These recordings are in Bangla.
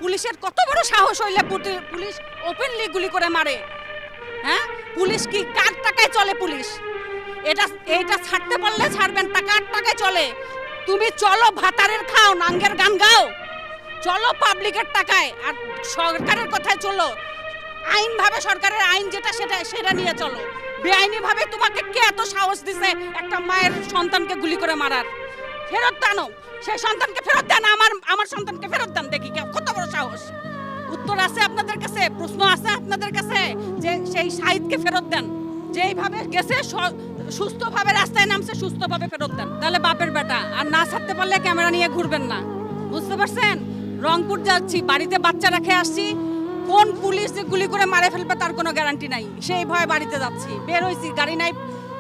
পুলিশের কত বড় সাহস হইলে পুলিশ ওপেনলি গুলি করে মারে? হ্যাঁ, পুলিশ কি কার টাকায় চলে? পুলিশ এইটা ছাড়তে পারলে ছাড়বেন, টাকার টাকায় চলে। তুমি চলো ভাতারের খাও, নাঙ্গের গান গাও, চলো পাবলিকের টাকায়, আর সরকারের কথায় চলো। আইনভাবে সরকারের আইন যেটা সেটা নিয়ে চলো। বেআইনিভাবে তোমাকে কে এত সাহস দিছে একটা মায়ের সন্তানকে গুলি করে মারার? ফেরত দানো, সেই সন্তানকে ফেরত দেন, আমার সন্তানকে ফেরত দেন। দেখি কত বড় সাহস। উত্তর আছে আপনাদের কাছে, প্রশ্ন আছে আপনাদের কাছে যে সেই শাহিদকে ফেরত দেন, যেইভাবে গেছে সুস্থভাবে রাস্তায় নামছে, সুস্থভাবে ফেরত দেন। তাহলে বাপের বেটা, আর না ছাড়তে পারলে ক্যামেরা নিয়ে ঘুরবেন না, বুঝতে পারছেন? রংপুর যাচ্ছি, বাড়িতে বাচ্চা রেখে আসছি, কোন পুলিশ যে গুলি করে মারে ফেলবে তার কোনো গ্যারান্টি নাই। সেই ভয়ে বাড়িতে যাচ্ছি, বের হয়েছি, গাড়ি নাই,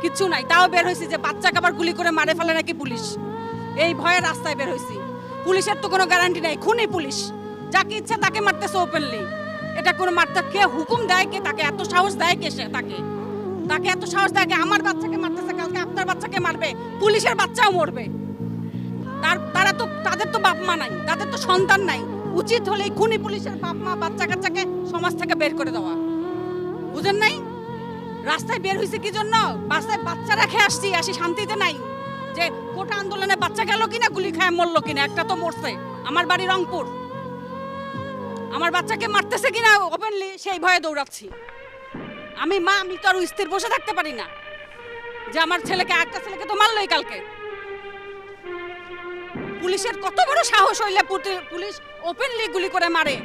কিচ্ছু নাই, তাও বের হয়েছি যে বাচ্চাকে আবার গুলি করে মারে ফেলে নাকি পুলিশ, এই ভয়ে রাস্তায় বের হয়েছি। পুলিশের তো কোনো গ্যারান্টি নাই, খুনি পুলিশ, যাকে ইচ্ছা তাকে মারতেছে ওপেনলি। এটা কোনো মারতে কে হুকুম দেয়? কে তাকে এত সাহস দেয়? কে সে তাকে এত সাহস দেয়? আমার বাচ্চাকে মারতেছে, কালকে আপনার বাচ্চাকে মারবে, পুলিশের বাচ্চাও মরবে। তাদের তো বাপ মা নাই, তাদের তো সন্তান নাই। উচিত হলে খুনি পুলিশের বাপ মা বাচ্চা কাচ্চাকে সমাজ থেকে বের করে দেওয়া। বুঝেন নাই? রাস্তায় বের হয়েছে কি জন্য? বাসায় বাচ্চা রেখে আসি শান্তিতে নাই। যে কোটা আন্দোলনে বাচ্চা গেল কিনা, গুলি খায় মরলো কিনা, একটা তো মরছে। আমার বাড়ি রংপুর, আমার বাচ্চাকে মারতেছে কিনা ওপেনলি, সেই ভয়ে দৌড়াচ্ছি। আমি মা, আমি তো আর স্থির বসে থাকতে পারি না যে আমার ছেলেকে, একটা ছেলেকে তো মারলোই কালকে। পুলিশের কত বড় সাহস হইলে পুলিশ ওপেনলি গুলি করে মারে?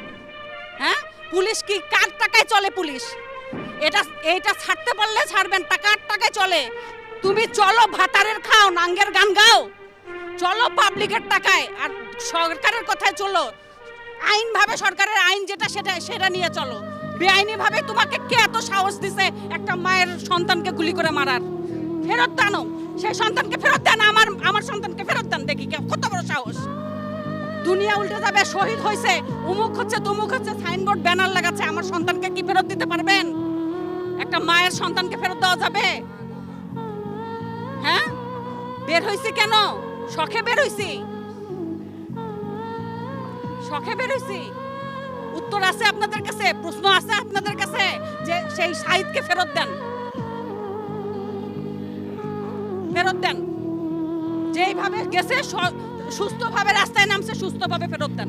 হ্যাঁ, পুলিশ কি কার টাকায় চলে? পুলিশ এইটা ছাড়তে পারলে ছাড়বেন, টাকার টাকায় চলে। তুমি চলো ভাতারের খাও, নাঙ্গের গান গাও, চলো পাবলিকের টাকায়, আর সরকারের কথায় চলো। আইনভাবে সরকারের আইন যেটা সেটা নিয়ে চলো। বেআইনিভাবে তোমাকে কে এত সাহস দিছে একটা মায়ের সন্তানকে গুলি করে মারার? ফেরত দানো, সেই সন্তানকে ফেরত দেন, আমার সন্তানকে ফেরত দেন। দেখি কত বড় সাহস। দুনিয়া উল্টে যাবে, শহীদ হয়েছে, উমুক হচ্ছে তুমুক হচ্ছে, সাইনবোর্ড ব্যানার লাগাচ্ছে, আমার সন্তানকে কি ফেরত দিতে পারবেন? একটা মায়ের সন্তানকে ফেরত দেওয়া যাবে? হ্যাঁ, বের হয়েছি কেন? শখে বের হয়েছি, শখে বের হয়েছি। উত্তর আছে আপনাদের কাছে, প্রশ্ন আছে আপনাদের কাছে যে সেই শাহিদকে ফেরত দেন, ফেরত দেন। যেইভাবে গেছে সুস্থভাবে রাস্তায় নামছে, সুস্থভাবে ফেরত দেন।